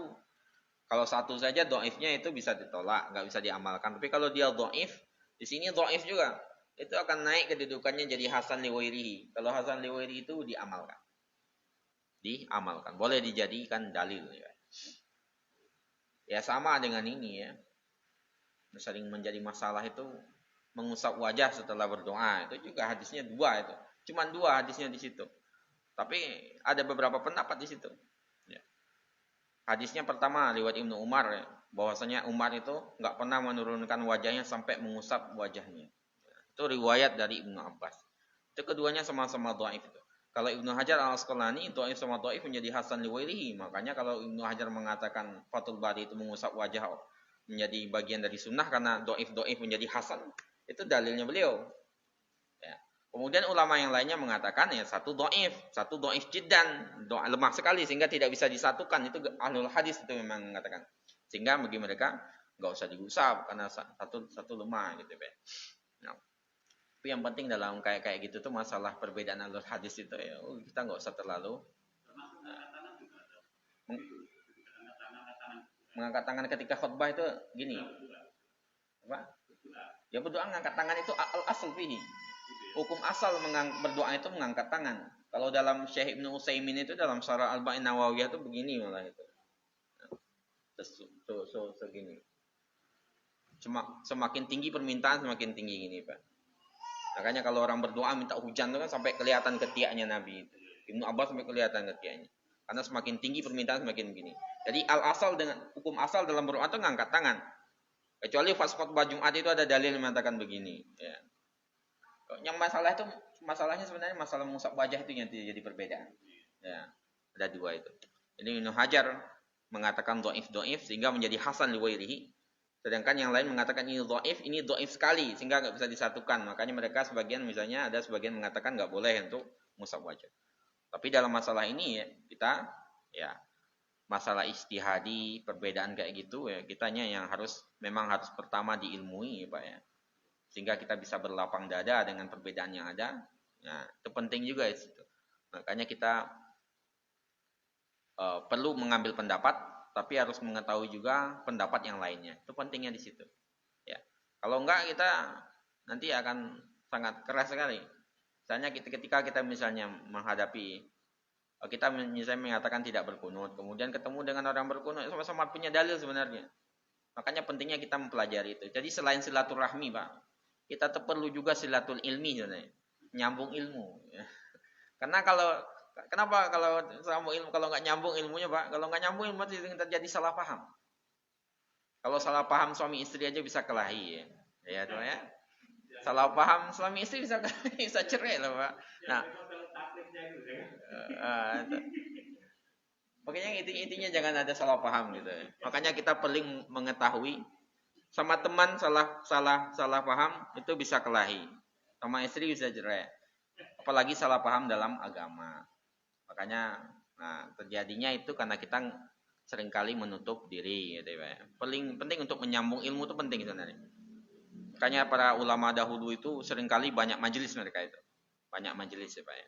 [SPEAKER 1] kalau 1 saja dhaifnya itu bisa ditolak, nggak bisa diamalkan. Tapi kalau dia dhaif, di sini dhaif juga, itu akan naik kedudukannya jadi hasan liwairihi. Kalau hasan liwairihi itu diamalkan. Boleh dijadikan dalil, ya. Ya sama dengan ini, ya. Sering menjadi masalah itu mengusap wajah setelah berdoa, itu juga hadisnya 2 itu. Cuma 2 hadisnya di situ. Tapi ada beberapa pendapat di situ. Ya. Hadisnya pertama riwayat Ibnu Umar, ya, bahwasanya Umar itu nggak pernah menurunkan wajahnya sampai mengusap wajahnya. Itu riwayat dari Ibnu Abbas. Itu keduanya sama-sama dhaif itu. Kalau Ibnu Hajar Al-Asqalani, dhaif sama dhaif menjadi hasan liwairihi. Makanya kalau Ibnu Hajar mengatakan Fathul Bari itu mengusap wajah menjadi bagian dari sunnah karena dhaif menjadi hasan, itu dalilnya beliau. Ya. Kemudian ulama yang lainnya mengatakan ya satu dhaif jiddan, lemah sekali sehingga tidak bisa disatukan. Itu ahlul hadis itu memang mengatakan. Sehingga bagi mereka nggak usah diusap karena satu lemah gitu, ya. Nah, tapi yang penting dalam kayak gitu tuh masalah perbedaan alur hadis itu ya kita nggak usah terlalu mengangkat tangan ketika khutbah itu gini, apa? Ya berdoa mengangkat tangan itu al-asl fihi. Hukum asal berdoa itu mengangkat tangan. Kalau dalam Syekh Ibnu Utsaimin itu dalam Syarah Al-Ba'in Nawawiyah itu begini malah itu. Segini. Semakin tinggi permintaan semakin tinggi gini, Pak. Makanya kalau orang berdoa minta hujan itu kan sampai kelihatan ketiaknya Nabi itu. Ibnu Abbas sampai kelihatan ketiaknya. Karena semakin tinggi permintaan semakin begini. Jadi hukum asal dalam berdoa itu ngangkat tangan. Kecuali pas khutbah Jumat itu ada dalil yang mengatakan begini. Ya. Yang masalahnya sebenarnya masalah mengusap wajah itu yang jadi perbedaan. Ya, ada 2 itu. Ini Ibnu Hajar mengatakan dhaif sehingga menjadi hasan liwairihi. Sedangkan yang lain mengatakan ini dhaif sekali sehingga nggak bisa disatukan. Makanya mereka ada sebagian mengatakan nggak boleh untuk mengusap wajah. Tapi dalam masalah ini ya kita ya masalah ijtihadi, perbedaan kayak gitu ya kitanya yang memang harus pertama diilmui, Pak ya. Sehingga kita bisa berlapang dada dengan perbedaan yang ada. Nah, itu penting juga di situ. Makanya kita perlu mengambil pendapat tapi harus mengetahui juga pendapat yang lainnya. Itu pentingnya di situ. Ya. Kalau enggak kita nanti akan sangat keras sekali. Misalnya ketika kita misalnya menghadapi kita misalnya mengatakan tidak berkunut, kemudian ketemu dengan orang berkunut sama-sama punya dalil sebenarnya. Makanya pentingnya kita mempelajari itu. Jadi selain silaturahmi, Pak, kita perlu juga silatul ilmi sebenarnya. Nyambung ilmu. Ya. Karena kenapa kalau sambung ilmu kalau nggak nyambung ilmunya, Pak? Kalau nggak nyambung ilmu terjadi salah paham. Kalau salah paham suami istri aja bisa kelahi, ya. Ya, tuh ya. Salah paham suami istri bisa cerai lah, Pak. Nah, makanya intinya jangan ada salah paham gitu. Makanya kita perlu mengetahui sama teman salah paham itu bisa kelahi. Sama istri bisa cerai. Apalagi salah paham dalam agama. Makanya terjadinya itu karena kita seringkali menutup diri gitu ya Pak ya. Paling penting untuk menyambung ilmu itu penting sebenarnya. Makanya para ulama dahulu itu seringkali banyak majelis mereka itu. Banyak majelis ya Pak ya.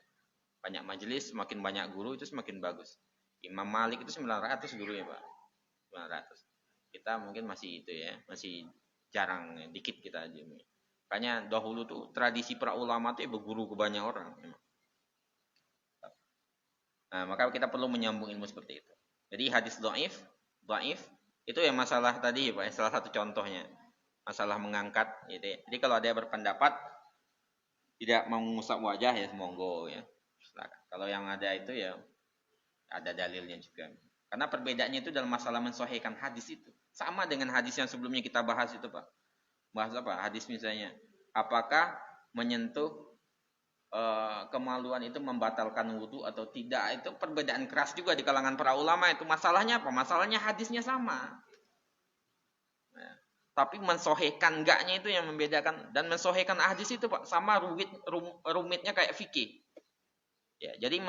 [SPEAKER 1] Banyak majelis, semakin banyak guru itu semakin bagus. Imam Malik itu 900 guru ya Pak. 900. Kita mungkin masih itu ya, masih jarang, dikit kita aja. Makanya dahulu tuh tradisi para ulama itu berguru ke banyak orang. Nah, maka kita perlu menyambung ilmu seperti itu. Jadi hadis dhaif itu yang masalah tadi Pak, salah satu contohnya. Masalah mengangkat gitu ya. Jadi kalau ada yang berpendapat tidak mau mengusap wajah ya monggo ya. Silakan. Kalau yang ada itu ya ada dalilnya juga. Karena perbedaannya itu dalam masalah mensahihkan hadis itu. Sama dengan hadis yang sebelumnya kita bahas itu Pak. Bahas apa? Hadis misalnya. Apakah menyentuh kemaluan itu membatalkan wudhu atau tidak? Itu perbedaan keras juga di kalangan para ulama itu. Masalahnya apa? Masalahnya hadisnya sama. Nah, tapi mensahihkan enggaknya itu yang membedakan. Dan mensahihkan hadis itu Pak sama rumitnya kayak fikih. Ya, jadi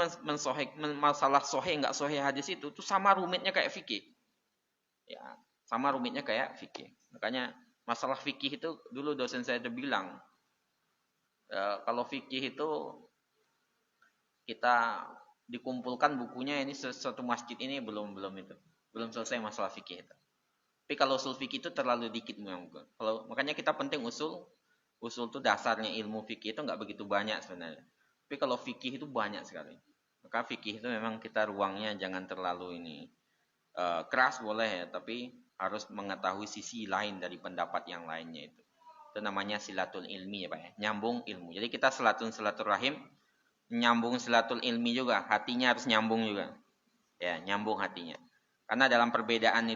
[SPEAKER 1] masalah sahih enggak sahih hadis itu tuh sama rumitnya kayak fikih. Ya, sama rumitnya kayak fikih. Makanya masalah fikih itu dulu dosen saya itu bilang kalau fikih itu kita dikumpulkan bukunya ini satu masjid ini belum itu. Belum selesai masalah fikih itu. Tapi kalau usul fikih itu terlalu dikit memang. Kalau makanya kita penting usul itu dasarnya ilmu fikih itu enggak begitu banyak sebenarnya. Tapi kalau fikih itu banyak sekali. Maka fikih itu memang kita ruangnya jangan terlalu ini keras boleh ya, tapi harus mengetahui sisi lain dari pendapat yang lainnya itu. Itu namanya silatul ilmi ya Pak ya. Nyambung ilmu. Jadi kita silaturahim, nyambung silatul ilmi juga. Hatinya harus nyambung juga. Ya, nyambung hatinya. Karena dalam perbedaan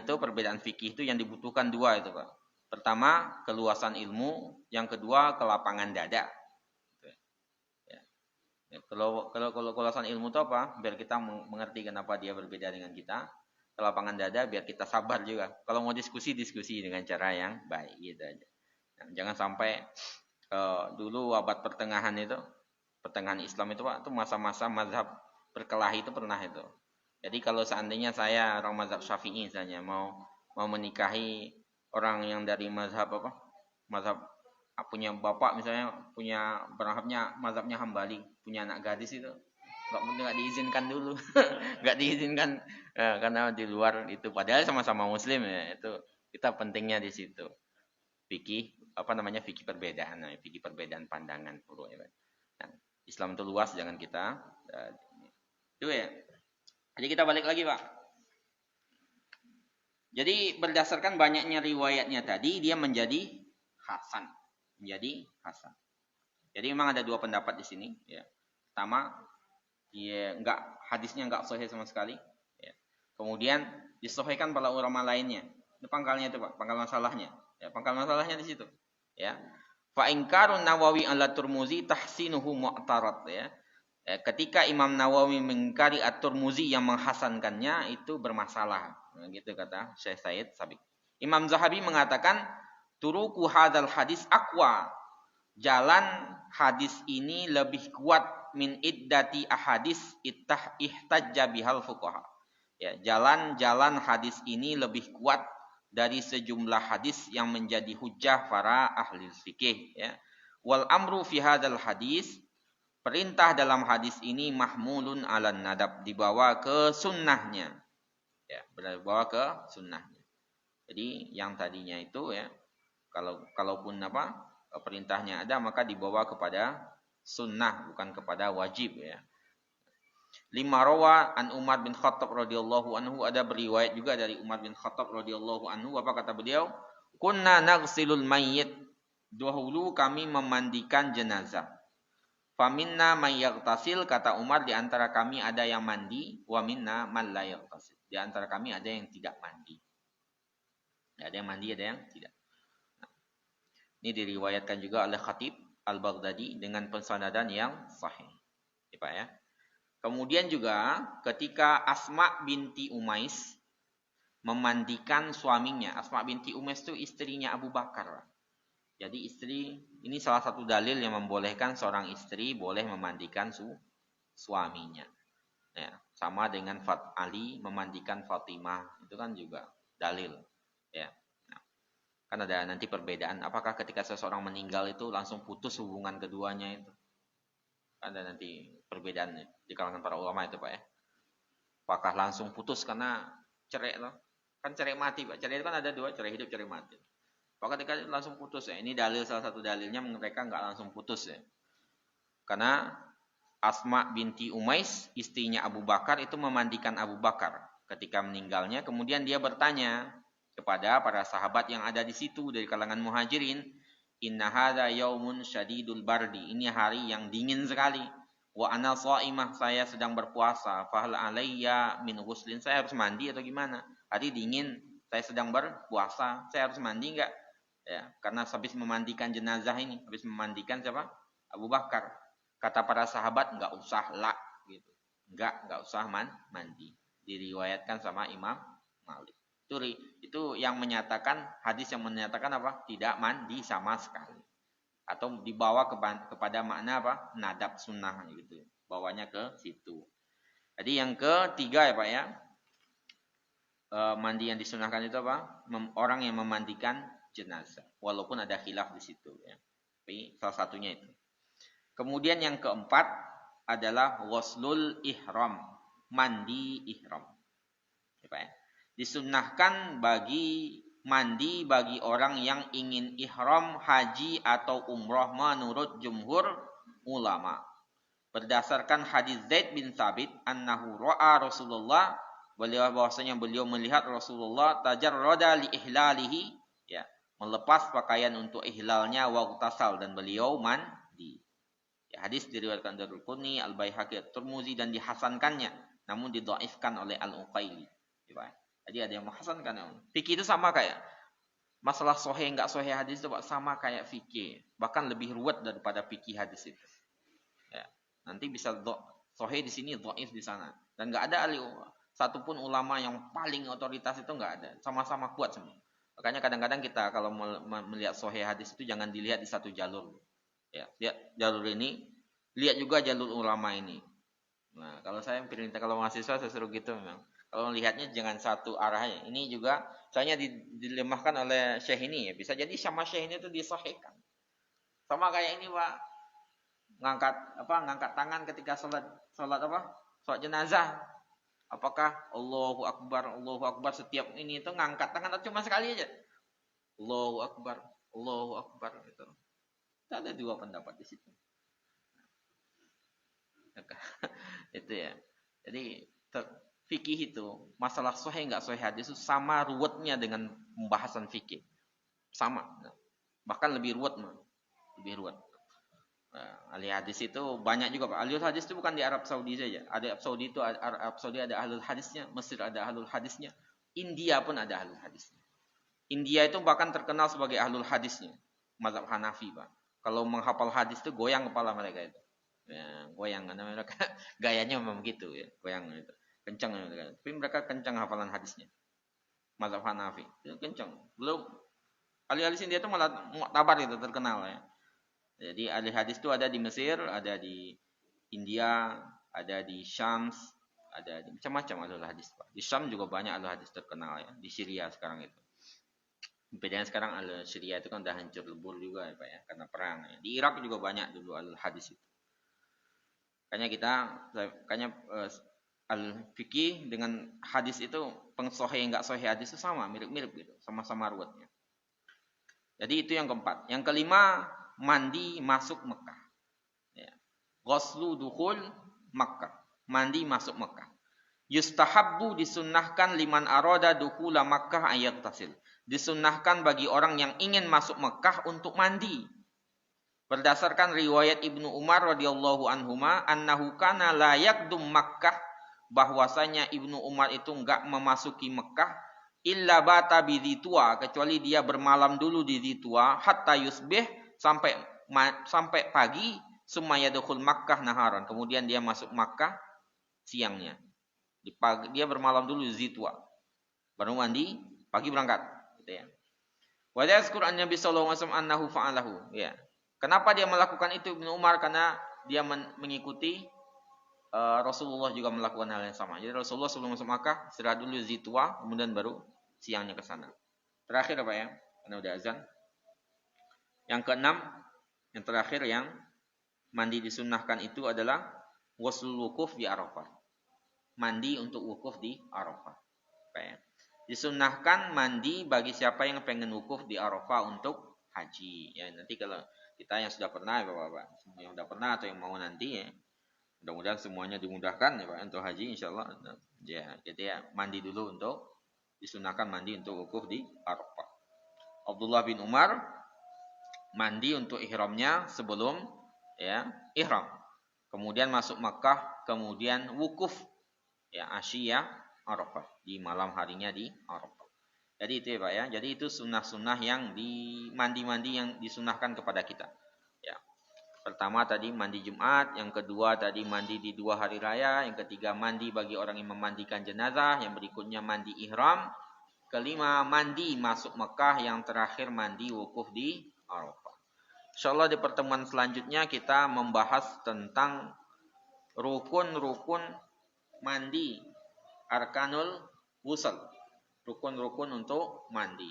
[SPEAKER 1] fikih itu yang dibutuhkan dua itu Pak. Pertama, keluasan ilmu. Yang kedua, kelapangan dada. Ya, kalau keluasan ilmu itu apa? Biar kita mengerti kenapa dia berbeda dengan kita. Kelapangan dada biar kita sabar juga. Kalau mau diskusi dengan cara yang baik gitu aja. Nah, jangan sampai dulu abad pertengahan Islam itu Pak, itu masa-masa mazhab berkelahi itu pernah itu. Jadi kalau seandainya saya orang mazhab Syafi'i misalnya mau menikahi orang yang dari mazhab punya bapak misalnya punya mazhabnya Hambali, punya anak gadis itu nggak diizinkan dulu. Nggak diizinkan karena di luar itu padahal sama-sama muslim ya. Itu kita pentingnya di situ. Fikih fikih perbedaan pandangan perlu ya. Nah, Islam itu luas jangan kita itu ya. Jadi kita balik lagi Pak. Jadi berdasarkan banyaknya riwayatnya tadi dia menjadi hasan. Jadi memang ada dua pendapat di sini ya. Pertama, hadisnya enggak sahih sama sekali ya. Kemudian disahihkan para ulama lainnya. Itu pangkalnya itu Pak, pangkal masalahnya. Ya, pangkal masalahnya di situ. Ya. Fa ingkarun Nawawi ala Turmuzi tahsinuhu mu'tarad ya. Ketika Imam Nawawi mengingkari At-Turmuzi yang menghasankannya itu bermasalah. Nah, gitu kata Syekh Said Sabiq. Imam Zahabi mengatakan turuku hadzal hadis aqwa. Jalan hadis ini lebih kuat min iddati ahadis ihtajja bihal fuqaha. Ya, jalan hadis ini lebih kuat dari sejumlah hadis yang menjadi hujjah para ahli fikih ya. Wal amru fi hadzal hadis, perintah dalam hadis ini mahmulun 'alan nadab, dibawa ke sunnahnya. Ya, dibawa ke sunnahnya. Jadi yang tadinya itu ya kalaupun perintahnya ada maka dibawa kepada sunnah bukan kepada wajib ya. Lima rawa an Umar bin Khattab radhiyallahu anhu, ada beriwayat juga dari Umar bin Khattab radhiyallahu anhu, apa kata beliau? Kunna naghsilul mayyit, dahulu kami memandikan jenazah. Faminna may yaghtasil, kata Umar, di antara kami ada yang mandi, wa minna man la yaghtasil, di antara kami ada yang tidak mandi. Ada yang mandi, ada yang tidak. Nah, ini diriwayatkan juga oleh Khatib Al-Baghdadi dengan pensanadan yang sahih. Ya, Pak ya. Kemudian juga ketika Asma binti Umais memandikan suaminya. Asma binti Umais itu istrinya Abu Bakar. Jadi ini salah satu dalil yang membolehkan seorang istri boleh memandikan suaminya. Ya, sama dengan Ali memandikan Fatimah, itu kan juga dalil. Ya. Nah, kan ada nanti perbedaan. Apakah ketika seseorang meninggal itu langsung putus hubungan keduanya itu? Ada nanti perbedaan di kalangan para ulama itu Pak ya. Apakah langsung putus karena cerai loh? Kan cerai mati Pak. Cerai itu kan ada dua, cerai hidup, cerai mati. Apakah ketika langsung putus ya? Ini dalil, salah satu dalilnya mereka nggak langsung putus ya. Karena Asma binti Umais, istrinya Abu Bakar itu memandikan Abu Bakar ketika meninggalnya. Kemudian dia bertanya kepada para sahabat yang ada di situ dari kalangan muhajirin, Inna hadza yaumun syadidul bardi. Ini hari yang dingin sekali. Wa ana shaimah, saya sedang berpuasa. Fahal alayya min ghuslin, saya harus mandi atau gimana? Hari dingin, saya sedang berpuasa, saya harus mandi enggak? Ya, karena habis memandikan jenazah ini, habis memandikan siapa? Abu Bakar. Kata para sahabat, enggak usah lah gitu. Enggak usah mandi. Diriwayatkan sama Imam Malik. Itu yang menyatakan, hadis yang menyatakan apa? Tidak mandi sama sekali. Atau dibawa kepada makna apa? Nadab sunnah gitu. Bawanya ke situ. Jadi yang ketiga ya Pak ya. Mandi yang disunahkan itu apa? Orang yang memandikan jenazah. Walaupun ada khilaf di situ ya. Tapi salah satunya itu. Kemudian yang keempat adalah ghuslul ihram, mandi ihram. Ya, disunnahkan mandi bagi orang yang ingin ihram haji atau umroh menurut jumhur ulama. Berdasarkan hadis Zaid bin Thabit annahu ra'a Rasulullah, bahwasanya beliau melihat Rasulullah tajarrada li ihlalihi, ya, melepas pakaian untuk ihlalnya wa ghtasal, dan beliau mandi. Hadis diriwayatkan dari Al-Qurni, Al-Baihaqi, At-Tirmizi, dan dihasankannya, namun didhaifkan oleh Al-Uqaili. Jadi ada yang menghasankan. Fikih itu sama kayak masalah sahih enggak sahih hadis itu sama kayak fikih, bahkan lebih ruwet daripada fikih hadis itu. Ya, nanti bisa sahih di sini, dhaif di sana, dan enggak ada satupun ulama yang paling otoritas itu enggak ada. Sama-sama kuat semua. Makanya kadang-kadang kita kalau melihat sahih hadis itu jangan dilihat di satu jalur. Ya, lihat jalur ini, lihat juga jalur ulama ini. Nah, kalau saya perintah, kalau mahasiswa saya suruh gitu memang. Kalau lihatnya jangan satu arahnya. Ini juga soalnya dilemahkan oleh Syekh ini ya. Bisa jadi sama Syekh ini itu disahihkan. Sama kayak ini Pak. Ngangkat tangan ketika salat jenazah. Apakah Allahu Akbar setiap ini itu ngangkat tangan atau cuma sekali aja? Allahu Akbar gitu. Ada dua pendapat di situ. Itu ya. Jadi fikih itu masalah sahih enggak sahih hadis itu sama ruwetnya dengan pembahasan fikih. Sama. Bahkan lebih ruwet. Lebih ruwet. Ahli hadis itu banyak juga Pak. Ahli hadis itu bukan di Arab Saudi saja. Arab Saudi ada ahli hadisnya, Mesir ada ahli hadisnya, India pun ada ahli hadisnya. India itu bahkan terkenal sebagai ahli hadisnya, mazhab Hanafi Pak. Kalau menghafal hadis itu goyang kepala mereka itu. Ya, goyang karena mereka gayanya memang begitu ya, goyang itu. Kencang mereka. Tapi mereka kencang hafalan hadisnya. Mazhab Hanafi itu kencang. Belum ahli India itu malah Mu'tabar itu terkenal ya. Jadi ahli hadis itu ada di Mesir, ada di India, ada di Syams, ada di macam-macam ahli hadis Pak. Di Syam juga banyak ahli hadis terkenal ya. Di Syria sekarang itu. Bedanya sekarang Syria itu kan udah hancur lebur juga ya Pak ya, karena perang ya. Di Irak juga banyak dulu al-hadis itu. Kayaknya al-fikih dengan hadis itu sahih enggak sahih hadis itu sama, mirip-mirip gitu, sama-sama ruwetnya. Jadi itu yang keempat. Yang kelima, mandi masuk Mekah. Ya. Ghuslu dukhul Makkah. Mandi masuk Mekah. Yustahabbu, disunnahkan, liman arada dukhula Makkah ayat tasil. Disunnahkan bagi orang yang ingin masuk Mekah untuk mandi. Berdasarkan riwayat Ibnu Umar radhiyallahu anhuma annahu kana la yaqdum Makkah, bahwasanya Ibnu Umar itu enggak memasuki Mekah illa bata bi Dzitua, kecuali dia bermalam dulu di Dzitua, hatta yusbih, sampai pagi, summa yadkhul Makkah naharan, kemudian dia masuk Makkah siangnya. Dia bermalam dulu di Dzitua, baru mandi, pagi berangkat. Ya. Wa yazkur an Nabi sallallahu alaihi wasallam annahu fa'alahu. Ya. Kenapa dia melakukan itu Ibnu Umar? Karena dia mengikuti Rasulullah juga melakukan hal yang sama. Jadi Rasulullah sebelum masuk Makkah istirahat dulu di Tua, kemudian baru siangnya ke sana. Terakhir apa ya? Karena udah azan. Yang keenam, yang terakhir yang mandi disunnahkan itu adalah waslul wukuf di Arafah. Mandi untuk wukuf di Arafah. Apa ya? Disunnahkan mandi bagi siapa yang pengen wukuf di Arafah untuk haji. Ya, nanti kalau kita yang sudah pernah ya Bapak-bapak, semua yang sudah pernah atau yang mau nanti ya, mudah-mudahan semuanya dimudahkan ya Pak untuk haji insyaallah. Ya, jadi ya mandi dulu untuk disunahkan mandi untuk wukuf di Arafah. Abdullah bin Umar mandi untuk ihramnya sebelum ya ihram. Kemudian masuk Makkah, kemudian wukuf ya Asyia Arafah di malam harinya di Arafah. Jadi itu ya Pak ya. Jadi itu sunnah-sunnah yang di mandi-mandi yang disunahkan kepada kita. Ya. Pertama tadi mandi Jumat, yang kedua tadi mandi di 2 hari raya, yang ketiga mandi bagi orang yang memandikan jenazah, yang berikutnya mandi ihram, kelima mandi masuk Mekah, yang terakhir mandi wukuf di Arafah. Insyaallah di pertemuan selanjutnya kita membahas tentang rukun-rukun mandi, arkanul wusul, rukun-rukun untuk mandi.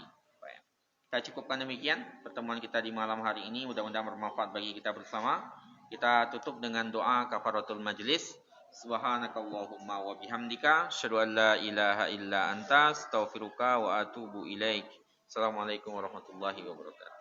[SPEAKER 1] Kita cukupkan demikian pertemuan kita di malam hari ini. Mudah-mudahan bermanfaat bagi kita bersama. Kita tutup dengan doa kafaratul majlis. Subhanakallahumma wa bihamdika asyhadu an la ilaha illa anta astaghfiruka wa atubu ilaik. Assalamualaikum warahmatullahi wabarakatuh.